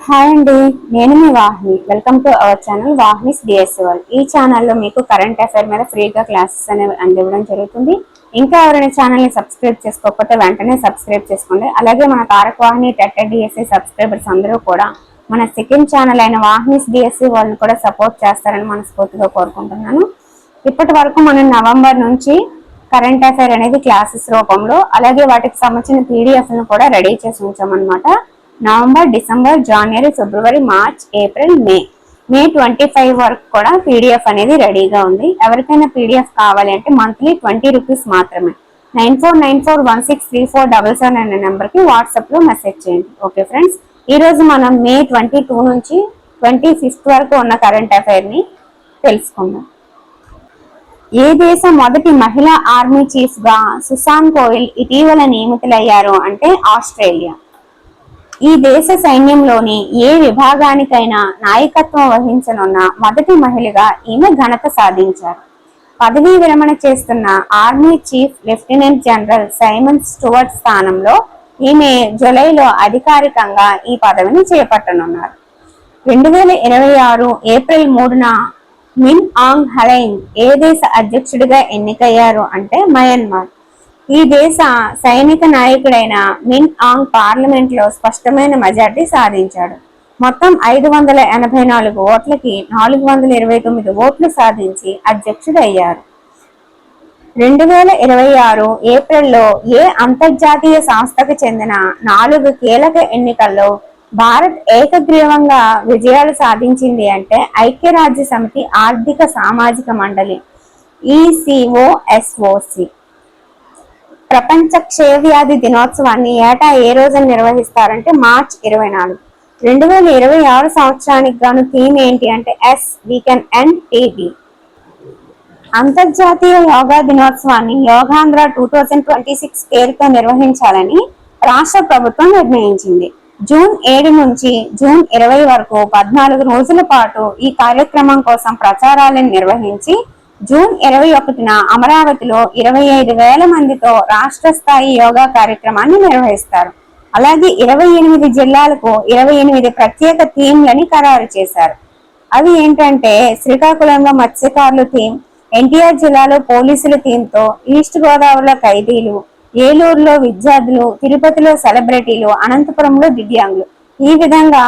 Hi అండి, నేను మీ Vahini. Welcome to our channel Vahini's DS world. ఈ ఛానల్లో మీకు కరెంట్ అఫైర్ మీద ఫ్రీగా క్లాసెస్ అనేవి అందివ్వడం జరుగుతుంది. ఇంకా ఎవరైనా ఛానల్ని సబ్స్క్రైబ్ చేసుకోకపోతే వెంటనే సబ్స్క్రైబ్ చేసుకోండి. అలాగే మన తారక వాహిని టెట్ డిఎస్సి సబ్స్క్రైబర్స్ అందరూ కూడా మన సెకండ్ ఛానల్ అయిన వాహినిస్ డిఎస్సి వాళ్ళని కూడా సపోర్ట్ చేస్తారని మనస్ఫూర్తిగా కోరుకుంటున్నాను. ఇప్పటి వరకు మనం నవంబర్ నుంచి కరెంట్ అఫైర్ అనేది క్లాసెస్ రూపంలో, అలాగే వాటికి సంబంధించిన పీడిఎఫ్ను కూడా రెడీ చేసి ఉంచామన్నమాట. నవంబర్, డిసెంబర్, జనవరి, ఫిబ్రవరి, మార్చ్, ఏప్రిల్, మే 25 వరకు కూడా పీడిఎఫ్ అనేది రెడీగా ఉంది. ఎవరికైనా పీడిఎఫ్ కావాలి అంటే మంత్లీ 20 రూపీస్ మాత్రమే. 9494163477 అనే నెంబర్కి వాట్సాప్లో మెసేజ్ చేయండి. ఓకే ఫ్రెండ్స్, ఈరోజు మనం మే 22 నుంచి 25 వరకు ఉన్న కరెంట్ అఫైర్ని తెలుసుకుందాం. ఏ దేశ మొదటి మహిళా ఆర్మీ చీఫ్గా సుసాన్ కోయిల్ ఇటీవల నియమితులయ్యారు అంటే ఆస్ట్రేలియా. ఈ దేశ సైన్యంలోని ఏ విభాగానికైనా నాయకత్వం వహించనున్న మొదటి మహిళగా ఈమె ఘనత సాధించారు. పదవీ విరమణ చేస్తున్న army chief lieutenant general Simon Stuart స్థానంలో ఈమె జూలైలో అధికారికంగా ఈ పదవిని చేపట్టనున్నారు. 2026 ఏప్రిల్ 3న మిన్ ఆంగ్ హలైంగ్ ఏ దేశ అధ్యక్షుడిగా ఎన్నికయ్యారు అంటే మయన్మార్. ఈ దేశ సైనిక నాయకుడైన మిన్ ఆంగ్ పార్లమెంట్ లో స్పష్టమైన మెజార్టీ సాధించాడు. మొత్తం 584 ఓట్లకి 429 ఓట్లు సాధించి అధ్యక్షుడయ్యారు. 2026 ఏప్రిల్లో ఏ అంతర్జాతీయ సంస్థకు చెందిన 4 కీలక ఎన్నికల్లో భారత్ ఏకగ్రీవంగా విజయాలు సాధించింది అంటే ఐక్యరాజ్య సమితి ఆర్థిక సామాజిక మండలి ECOSOC. ప్రపంచ క్షయవ్యాధి దినోత్సవాన్ని ఏటా ఏ రోజున నిర్వహిస్తారంటే మార్చ్ 24. 2026 సంవత్సరానికి గాను థీమ్ ఏంటి అంటే వీ కెన్ ఎండ్ టీబీ. అంతర్జాతీయ యోగా దినోత్సవాన్ని యోగాంధ్ర 2026 పేరుతో నిర్వహించాలని రాష్ట్ర ప్రభుత్వం నిర్ణయించింది. జూన్ 7 నుంచి జూన్ 20 వరకు 14 రోజుల పాటు ఈ కార్యక్రమం కోసం ప్రచారాలను నిర్వహించి జూన్ 21న అమరావతిలో 25,000 మందితో రాష్ట్ర స్థాయి యోగా కార్యక్రమాన్ని నిర్వహిస్తారు. అలాగే 28 జిల్లాలకు 28 ప్రత్యేక థీమ్లని ఖరారు చేశారు. అవి ఏంటంటే శ్రీకాకుళంలో మత్స్యకారులు థీమ్, ఎన్టీఆర్ జిల్లాలో పోలీసుల థీమ్తో, ఈస్ట్ గోదావరిలో ఖైదీలు, ఏలూరులో విద్యార్థులు, తిరుపతిలో సెలబ్రిటీలు, అనంతపురంలో దివ్యాంగులు. ఈ విధంగా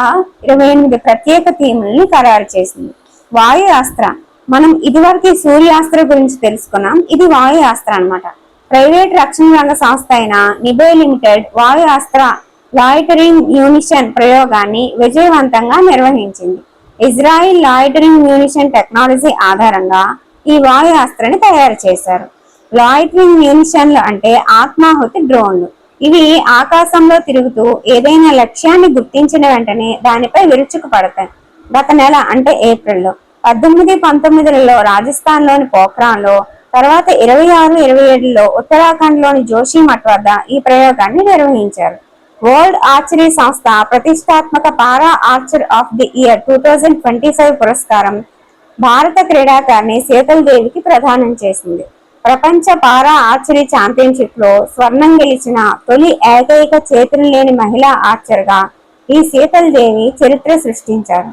28 ప్రత్యేక థీముల్ని ఖరారు చేసింది. వాయు అస్త్ర, మనం ఇదివరకు సూర్యాస్త్ర గురించి తెలుసుకున్నాం. ఇది వాయు అస్త్ర అన్నమాట. ప్రైవేట్ రక్షణ రంగ సంస్థ అయిన నిబే లిమిటెడ్ వాయు అస్త్ర లాయిటరింగ్ మ్యూనిషన్ ప్రయోగాన్ని విజయవంతంగా నిర్వహించింది. ఇజ్రాయిల్ లాయిటరింగ్ మ్యూనిషన్ టెక్నాలజీ ఆధారంగా ఈ వాయు అస్త్రాన్ని తయారు చేశారు. లాయిటరింగ్ మ్యూనిషన్లు అంటే ఆత్మాహుతి డ్రోన్లు. ఇవి ఆకాశంలో తిరుగుతూ ఏదైనా లక్ష్యాన్ని గుర్తించిన వెంటనే దానిపై విరుచుకుపడతాయి. గత నెల అంటే ఏప్రిల్లో 18-19లలో రాజస్థాన్లోని పోఖ్రాన్లో, తర్వాత 26-27లో ఉత్తరాఖండ్లోని జోషిమఠ్ వద్ద ఈ ప్రయోగాన్ని నిర్వహించారు. వరల్డ్ ఆర్చరీ సంస్థ ప్రతిష్టాత్మక పారా ఆర్చర్ ఆఫ్ ది ఇయర్ 2025 పురస్కారం భారత క్రీడాకారిణి శీతల్ దేవికి ప్రదానం చేసింది. ప్రపంచ పారా ఆర్చరీ ఛాంపియన్షిప్ లో స్వర్ణం గెలిచిన తొలి ఏకైక చేతులు లేని మహిళా ఆర్చర్గా ఈ శీతల్ దేవి చరిత్ర సృష్టించారు.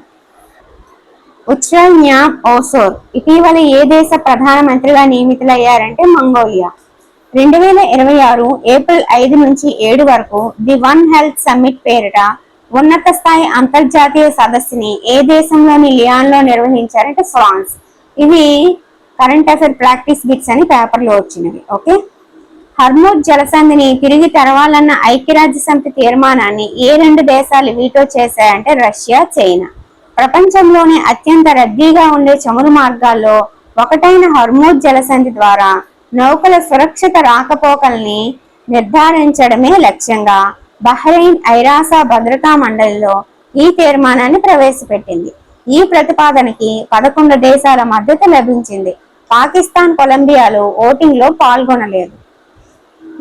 ఉచ్రల్ న్యామ్ ఓసోర్ ఇటీవల ఏ దేశ ప్రధానమంత్రిగా నియమితులయ్యారంటే మంగోలియా. 2026 ఏప్రిల్ 5 నుంచి 7 వరకు ది వన్ హెల్త్ సమ్మిట్ పేరిట ఉన్నత స్థాయి అంతర్జాతీయ సదస్సుని ఏ దేశంలోని లియాన్లో నిర్వహించారంటే ఫ్రాన్స్. ఇవి కరెంట్ అఫైర్ ప్రాక్టీస్ బిట్స్ అని పేపర్లో వచ్చినవి. ఓకే, హర్మూజ్ జలసంధిని తిరిగి తెరవాలన్న ఐక్యరాజ్య సమితి తీర్మానాన్ని ఏ 2 దేశాలు వీటో చేశాయంటే రష్యా, చైనా. ప్రపంచంలోనే అత్యంత రద్దీగా ఉండే చమురు మార్గాల్లో ఒకటైన హర్మూజ్ జలసంధి ద్వారా నౌకల సురక్షిత రాకపోకల్ని నిర్ధారించడమే లక్ష్యంగా బహ్రెయిన్ ఐరాసా భద్రతా మండలిలో ఈ తీర్మానాన్ని ప్రవేశపెట్టింది. ఈ ప్రతిపాదనకి 11 దేశాల మద్దతు లభించింది. పాకిస్తాన్, కొలంబియాలు ఓటింగ్ లో పాల్గొనలేదు.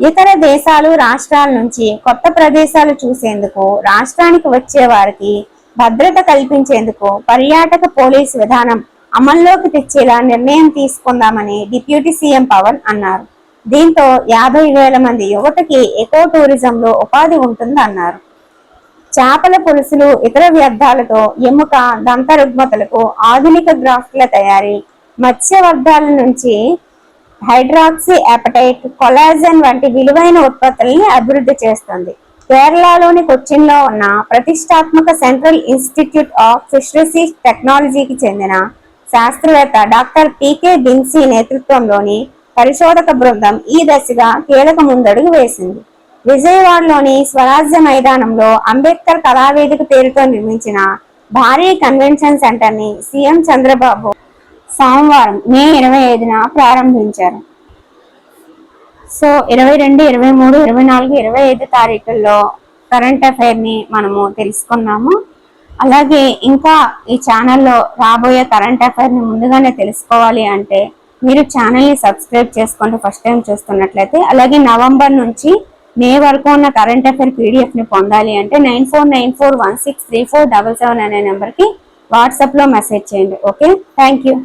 ఇతర దేశాలు, రాష్ట్రాల నుంచి కొత్త ప్రదేశాలు చూసేందుకు రాష్ట్రానికి వచ్చే వారికి భద్రత కల్పించేందుకు పర్యాటక పోలీసు విధానం అమల్లోకి తెచ్చేలా నిర్ణయం తీసుకుందామని డిప్యూటీ సీఎం పవన్ అన్నారు. దీంతో 50,000 మంది యువతకి ఎకో టూరిజంలో ఉపాధి ఉంటుందన్నారు. చేపల పులుసులు, ఇతర వ్యర్థాలతో ఎముక, దంత రుగ్మతలకు ఆధునిక గ్రాఫ్ట్ల తయారీ, మత్స్య వర్గాల నుంచి హైడ్రాక్సీ అపటైట్, కొలాజన్ వంటి విలువైన ఉత్పత్తుల్ని అభివృద్ధి చేస్తుంది. కేరళలోని కొచ్చిన్లో ఉన్న ప్రతిష్టాత్మక సెంట్రల్ ఇన్స్టిట్యూట్ ఆఫ్ ఫిషరీస్ టెక్నాలజీకి చెందిన శాస్త్రవేత్త డాక్టర్ పికే బిన్సీ నేతృత్వంలోని పరిశోధక బృందం ఈ దశగా కీలక ముందడుగు వేసింది. విజయవాడలోని స్వరాజ్య మైదానంలో అంబేద్కర్ కళావేదిక పేరుతో నిర్మించిన భారీ కన్వెన్షన్ సెంటర్ ని సీఎం చంద్రబాబు సోమవారం మే 25న ప్రారంభించారు. సో 22, 23, 24, 25 తారీఖుల్లో కరెంట్ అఫైర్ ని మనము తెలుసుకున్నాము. అలాగే ఇంకా ఈ ఛానల్లో రాబోయే కరెంట్ అఫైర్ ని ముందుగానే తెలుసుకోవాలి అంటే మీరు ఛానల్ని సబ్స్క్రైబ్ చేసుకోండి ఫస్ట్ టైం చూస్తున్నట్లయితే. అలాగే నవంబర్ నుంచి మే వరకు ఉన్న కరెంట్ అఫైర్ PDF ని పొందాలి అంటే 9494163477 అనే నెంబర్కి వాట్సాప్లో మెసేజ్ చేయండి. Okay, thank you.